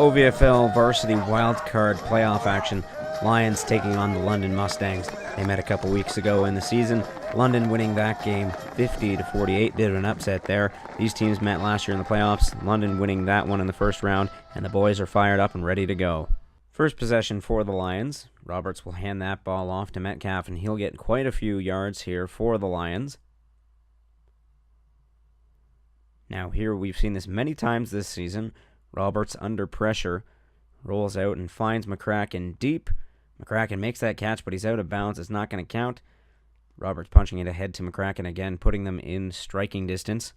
OVFL varsity wildcard playoff action. Lions taking on the London Mustangs. They met a couple weeks ago in the season. London winning that game 50-48. Bit of an upset there. These teams met last year in the playoffs. London winning that one in the first round, and the boys are fired up and ready to go. First possession for the Lions. Roberts will hand that ball off to Metcalf, and he'll get quite a few yards here for the Lions. Now here we've seen this many times this season. Roberts under pressure rolls out and finds McCracken deep. McCracken makes that catch, but he's out of bounds. It's not going to count. Roberts punching it ahead to McCracken again, putting them in striking distance.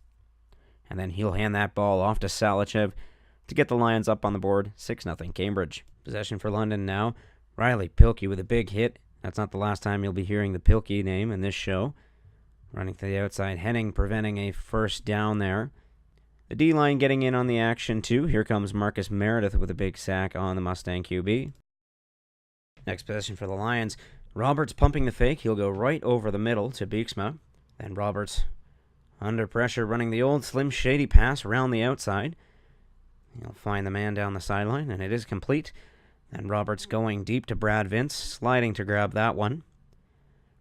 And then he'll hand that ball off to Salichev to get the Lions up on the board, 6-0 Cambridge. Possession for London now. Riley Pilkey with a big hit. That's not the last time you'll be hearing the Pilkey name in this show. Running to the outside, Henning preventing a first down there. The D-line getting in on the action too. Here comes Marcus Meredith with a big sack on the Mustang QB. Next possession for the Lions. Roberts pumping the fake. He'll go right over the middle to Beeksma. Then Roberts under pressure running the old Slim Shady pass around the outside. He'll find the man down the sideline, and it is complete. Then Roberts going deep to Brad Vince, sliding to grab that one.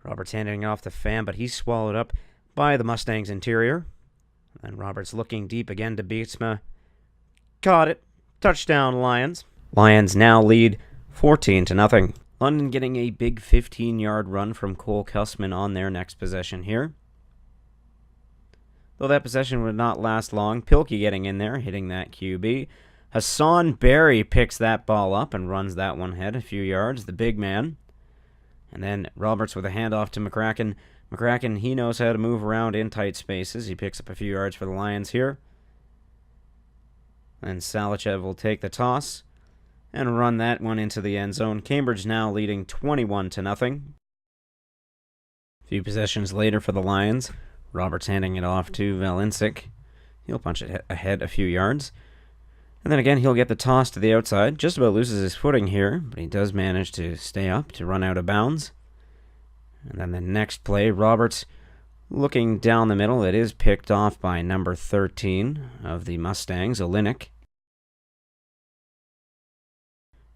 Roberts handing it off to Pham, but he's swallowed up by the Mustangs interior. And Roberts looking deep again to Beetsma. Caught it. Touchdown, Lions. Lions now lead 14-0. London getting a big 15-yard run from Cole Kussman on their next possession here. Though that possession would not last long, Pilkey getting in there, hitting that QB. Hassan Berry picks that ball up and runs that one ahead a few yards, the big man. And then Roberts with a handoff to McCracken. McCracken, he knows how to move around in tight spaces. He picks up a few yards for the Lions here. And Salichev will take the toss and run that one into the end zone. Cambridge now leading 21-0. A few possessions later for the Lions. Roberts handing it off to Valinsic. He'll punch it ahead a few yards. And then again, he'll get the toss to the outside. Just about loses his footing here, but he does manage to stay up to run out of bounds. And then the next play, Roberts looking down the middle. It is picked off by number 13 of the Mustangs, Olinik.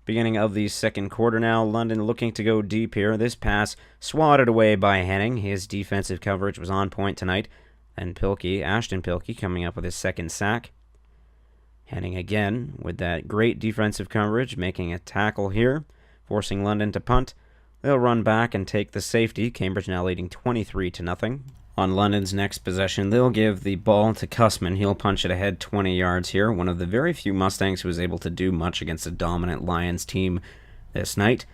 Beginning of the second quarter now, London looking to go deep here. This pass swatted away by Henning. His defensive coverage was on point tonight. And Ashton Pilkey, coming up with his second sack. Henning again with that great defensive coverage, making a tackle here, forcing London to punt. They'll run back and take the safety. Cambridge now leading 23-0. On London's next possession, they'll give the ball to Kussman. He'll punch it ahead 20 yards here. One of the very few Mustangs who was able to do much against a dominant Lions team this night.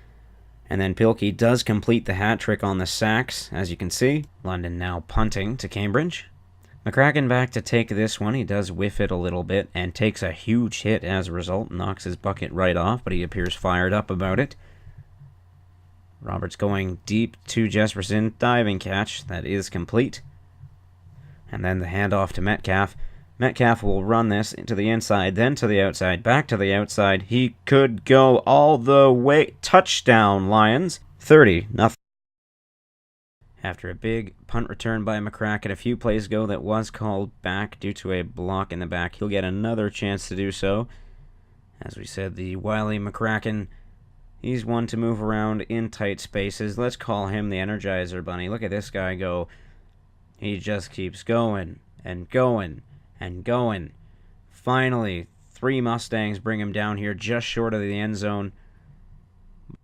And then Pilkey does complete the hat trick on the sacks, as you can see. London now punting to Cambridge. McCracken back to take this one. He does whiff it a little bit and takes a huge hit as a result. Knocks his bucket right off, but he appears fired up about it. Roberts going deep to Jesperson. Diving catch. That is complete. And then the handoff to Metcalf. Metcalf will run this into the inside, then to the outside, back to the outside. He could go all the way. Touchdown, Lions. 30-0. After a big punt return by McCracken a few plays ago that was called back due to a block in the back, he'll get another chance to do so. As we said, the wily McCracken, he's one to move around in tight spaces. Let's call him the Energizer Bunny. Look at this guy go. He just keeps going and going and going. Finally, 3 Mustangs bring him down here just short of the end zone.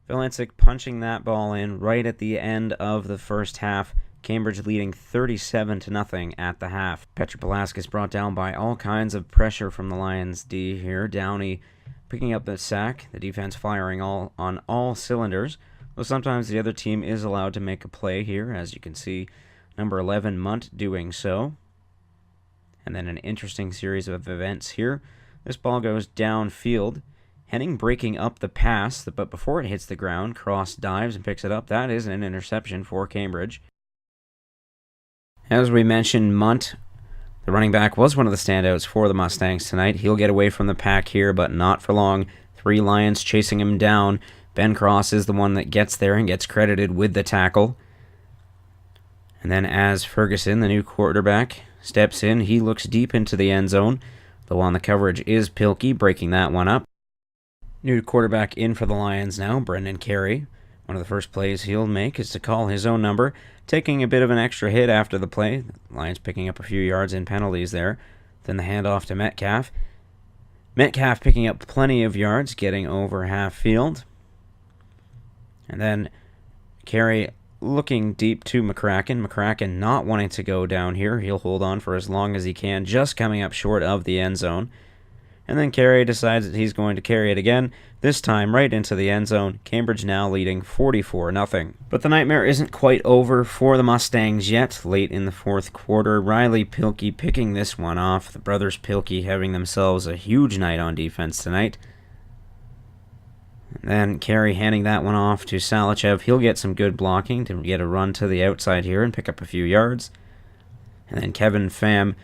Valensic punching that ball in right at the end of the first half. Cambridge leading 37-0 at the half. Petropoulaskas brought down by all kinds of pressure from the Lions D here. Downey picking up the sack. The defense firing on all cylinders. Though sometimes the other team is allowed to make a play here, as you can see number 11 Munt doing so. And then an interesting series of events here. This ball goes downfield. Henning breaking up the pass, but before it hits the ground, Cross dives and picks it up. That is an interception for Cambridge. As we mentioned, Munt, the running back, was one of the standouts for the Mustangs tonight. He'll get away from the pack here, but not for long. 3 Lions chasing him down. Ben Cross is the one that gets there and gets credited with the tackle. And then as Ferguson, the new quarterback, steps in, he looks deep into the end zone. Though on the coverage is Pilkey, breaking that one up. New quarterback in for the Lions now, Brendan Carey. One of the first plays he'll make is to call his own number, taking a bit of an extra hit after the play. Lions picking up a few yards in penalties there. Then the handoff to Metcalf. Metcalf picking up plenty of yards, getting over half field. And then Carey looking deep to McCracken. McCracken not wanting to go down here. He'll hold on for as long as he can, just coming up short of the end zone. And then Carey decides that he's going to carry it again, this time right into the end zone. Cambridge now leading 44-0. But the nightmare isn't quite over for the Mustangs yet. Late in the fourth quarter, Riley Pilkey picking this one off. The brothers Pilkey having themselves a huge night on defense tonight. And then Carey handing that one off to Salichev. He'll get some good blocking to get a run to the outside here and pick up a few yards. And then Kevin Pham,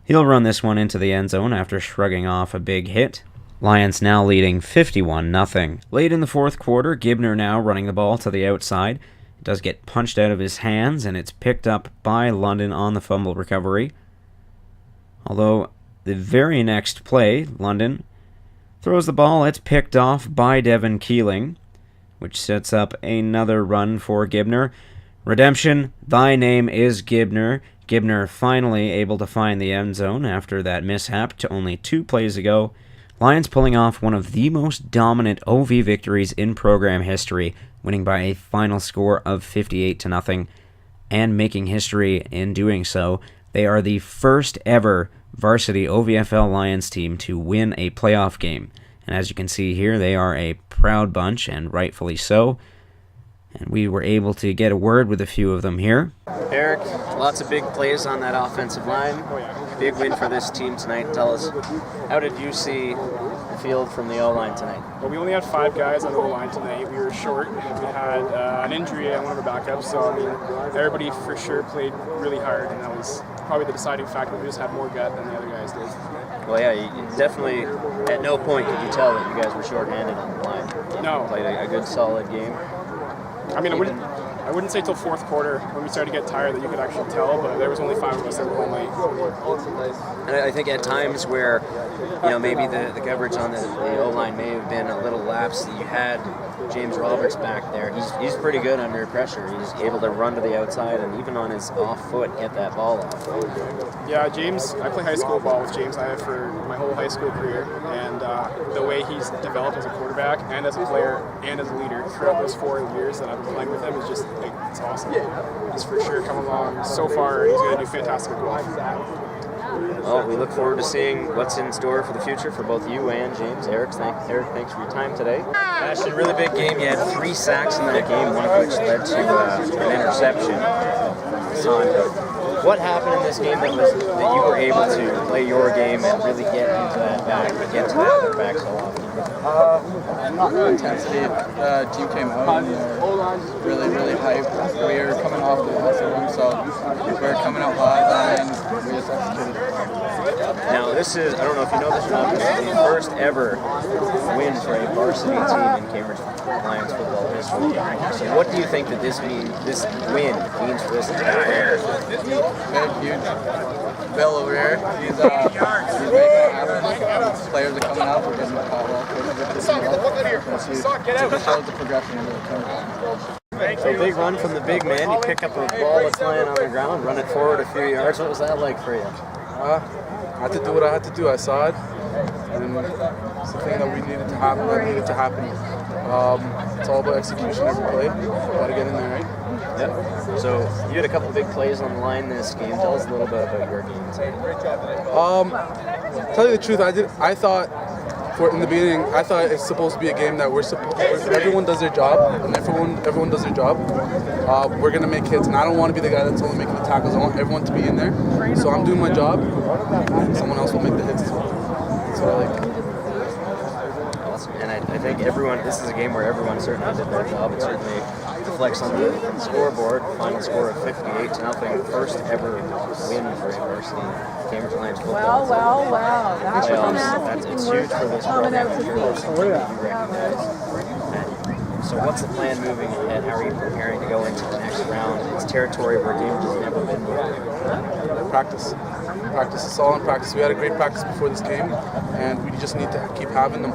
he'll run this one into the end zone after shrugging off a big hit. Lions now leading 51-0. Late in the fourth quarter, Gibner now running the ball to the outside. It does get punched out of his hands, and it's picked up by London on the fumble recovery. Although the very next play, London throws the ball. It's picked off by Devin Keeling, which sets up another run for Gibner. Redemption, thy name is Gibner. Gibner finally able to find the end zone after that mishap to only 2 plays ago. Lions pulling off one of the most dominant OV victories in program history, winning by a final score of 58-0, and making history in doing so. They are the first ever varsity OVFL Lions team to win a playoff game. And as you can see here, they are a proud bunch, and rightfully so. And we were able to get a word with a few of them here. Eric, lots of big plays on that offensive line. Big win for this team tonight. Tell us, how did you see the field from the O-line tonight? Well, we only had 5 guys on the O-line tonight. We were short. We had an injury on one of our backups, so I mean, everybody for sure played really hard, and that was probably the deciding factor. We just had more gut than the other guys did. Well, yeah, you definitely, at no point could you tell that you guys were short-handed on the line. No. You played a good, solid game. I mean, I wouldn't say till fourth quarter when we started to get tired that you could actually tell, but there was only 5 of us that were home late. And I think at times where, maybe the coverage on the O-line may have been a little lapsed, you had James Roberts back there. He's pretty good under pressure. He's able to run to the outside and even on his off foot get that ball off. Yeah, James, I play high school ball with James. I have for my whole high school career, and the way he's developed as a quarterback and as a player and as a leader throughout those 4 years that I've been playing with him is just, it's awesome. He's for sure come along so far, and he's going to do fantastic at golf. Well, we look forward to seeing what's in store for the future for both you and James. Eric, thanks for your time today. Ashton, really big game. You had 3 sacks in that game, one of which led to an interception. What happened in this game that you were able to play your game and really get into that back, get to that back so often? Intensity. The team came out and really, really hyped. We were coming off the awesome run, so we were coming out hot and we just executed. Now this is, I don't know if you know this or not, this is the first ever win for a varsity team in Cambridge Lions football history. So what do you think that this win means for this entire program? Big, huge. Bill over here, he's making it happen. Players are coming out, we're getting the call up. That's huge. It shows the progression of the program. So big run from the big man. You pick up a ball that's lying on the ground, run it forward a few yards. What was that like for you? I had to do what I had to do. I saw it, and it's the thing that we needed to happen. It's all about execution every play. Got to get in there, right? Yep. So you had a couple big plays on the line this game. Tell us a little bit about your game today. Tell you the truth, I thought in the beginning, I thought it's supposed to be a game that everyone does their job, and everyone does their job. We're gonna make hits, and I don't want to be the guy that's only making the tackles. I want everyone to be in there. So I'm doing my job, and someone else will make the hits. That's what I like. Awesome. And I think this is a game where everyone certainly did their job. It certainly reflects on the scoreboard. Final score of 58-0. First ever win for a varsity Cambridge Lions football. Well. It's huge for this program. So what's the plan moving ahead? How are you preparing to go into the next round? It's territory where Cambridge has never been before. Practice. Practice is solid practice. We had a great practice before this game, and we just need to keep having them.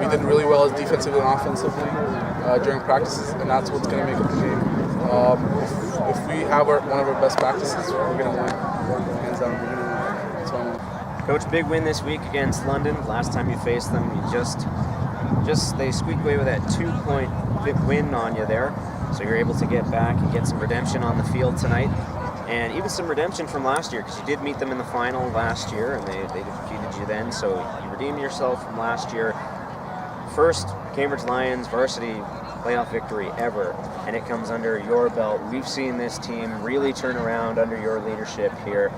We did really well as defensively and offensively during practices, and that's what's going to make up the game. If we have one of our best practices, we're going to win. Hands down, we're going to win. That's what I'm win. Coach, big win this week against London. Last time you faced them, you just they squeaked away with that 2-point win on you there. So you're able to get back and get some redemption on the field tonight. And even some redemption from last year, because you did meet them in the final last year, and they defeated you then. So you redeemed yourself from last year. First Cambridge Lions varsity playoff victory ever, and it comes under your belt. We've seen this team really turn around under your leadership here.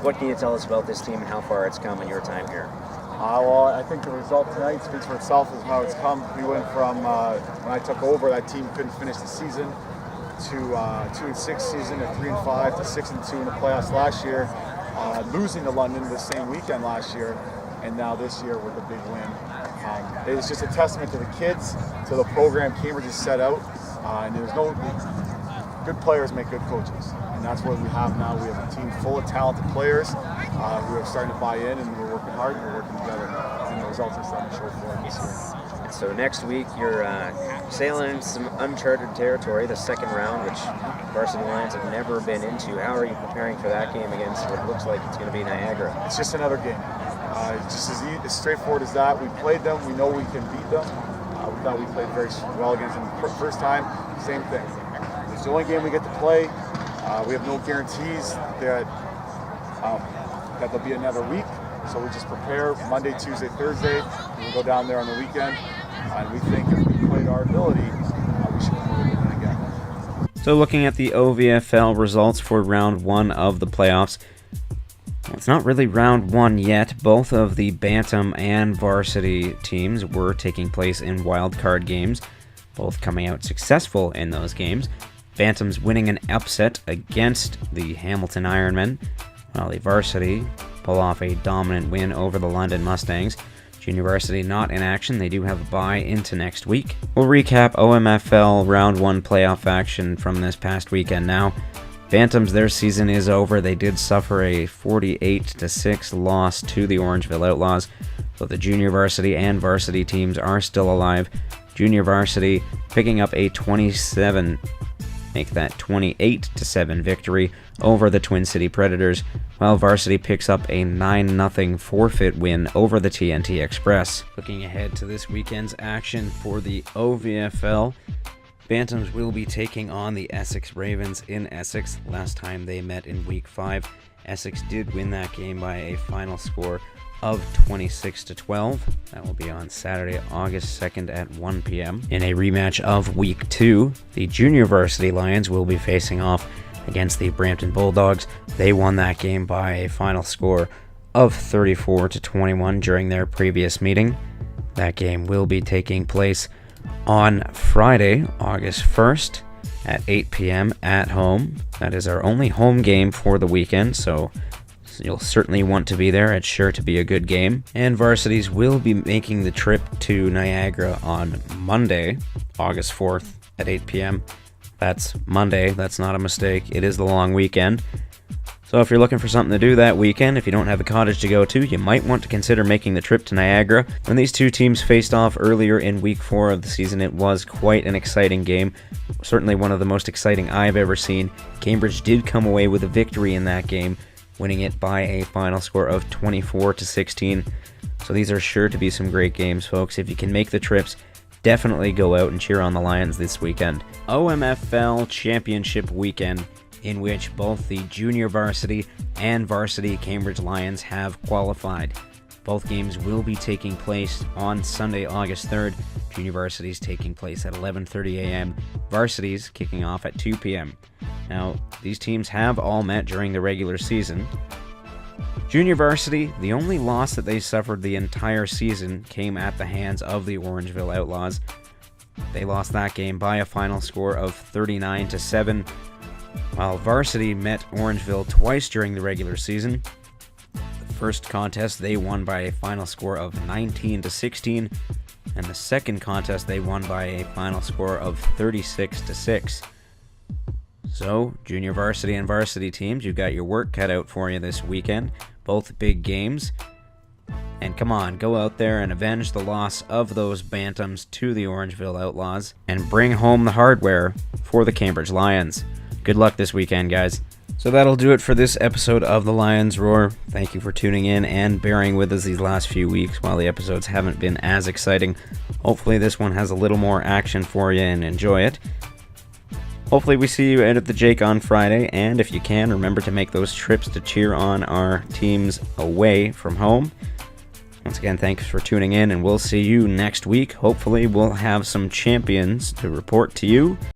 What can you tell us about this team and how far it's come in your time here? Well, I think the result tonight speaks for itself as how it's come. We went from, when I took over, that team couldn't finish the season, to 2-6 season, to 3-5, to 6-2 in the playoffs last year, losing to London the same weekend last year, and now this year with a big win. It's just a testament to the kids, to the program Cambridge has set out, and there's no good players make good coaches, and that's what we have now. We have a team full of talented players who are starting to buy in, and we're working hard and we're working together, and the results are starting to show for it this year. And so next week you're sailing into some uncharted territory, the second round, which varsity Lions have never been into. How are you preparing for that game against what looks like it's going to be Niagara? It's just another game. It's just as straightforward as that. We played them. We know we can beat them. We thought we played very well against them the first time. Same thing. It's the only game we get to play. We have no guarantees that there'll be another week. So we just prepare Monday, Tuesday, Thursday. We'll go down there on the weekend. And we think if we played our ability, we should be able to win again. So looking at the OVFL results for round 1 of the playoffs, it's not really round 1 yet. Both of the Bantam and varsity teams were taking place in wildcard games, both coming out successful in those games. Bantam's winning an upset against the Hamilton Ironmen, while the varsity pull off a dominant win over the London Mustangs. Junior varsity not in action. They do have a bye into next week. We'll recap OMFL round 1 playoff action from this past weekend now. Bantams, their season is over. They did suffer a 48-6 loss to the Orangeville Outlaws, but the junior varsity and varsity teams are still alive. Junior varsity picking up a 28-7 victory over the Twin City Predators, while varsity picks up a 9-0 forfeit win over the TNT Express. Looking ahead to this weekend's action for the OVFL, Bantams will be taking on the Essex Ravens in Essex. Last time they met in Week 5, Essex did win that game by a final score of 26-12. That will be on Saturday, August 2nd at 1 p.m. In a rematch of Week 2, the Junior Varsity Lions will be facing off against the Brampton Bulldogs. They won that game by a final score of 34-21 during their previous meeting. That game will be taking place on Friday, August 1st at 8 p.m. at home. That is our only home game for the weekend, so you'll certainly want to be there. It's sure to be a good game. And varsities will be making the trip to Niagara on Monday, August 4th at 8 p.m. That's Monday. That's not a mistake. It is the long weekend. So if you're looking for something to do that weekend, if you don't have a cottage to go to, you might want to consider making the trip to Niagara. When these two teams faced off earlier in Week 4 of the season, it was quite an exciting game. Certainly one of the most exciting I've ever seen. Cambridge did come away with a victory in that game, winning it by a final score of 24-16. So these are sure to be some great games, folks. If you can make the trips, definitely go out and cheer on the Lions this weekend. OMFL Championship Weekend, in which both the junior varsity and varsity Cambridge Lions have qualified. Both games will be taking place on Sunday, August 3rd. Junior varsities taking place at 11:30 a.m. Varsities kicking off at 2 p.m. Now, these teams have all met during the regular season. Junior varsity, the only loss that they suffered the entire season came at the hands of the Orangeville Outlaws. They lost that game by a final score of 39-7. While varsity met Orangeville twice during the regular season. The first contest they won by a final score of 19-16, and the second contest they won by a final score of 36-6. So, junior varsity and varsity teams, you've got your work cut out for you this weekend. Both big games. And come on, go out there and avenge the loss of those Bantams to the Orangeville Outlaws and bring home the hardware for the Cambridge Lions. Good luck this weekend, guys. So that'll do it for this episode of The Lions Roar. Thank you for tuning in and bearing with us these last few weeks while the episodes haven't been as exciting. Hopefully this one has a little more action for you and enjoy it. Hopefully we see you out at the Jake on Friday, and if you can, remember to make those trips to cheer on our teams away from home. Once again, thanks for tuning in, and we'll see you next week. Hopefully we'll have some champions to report to you.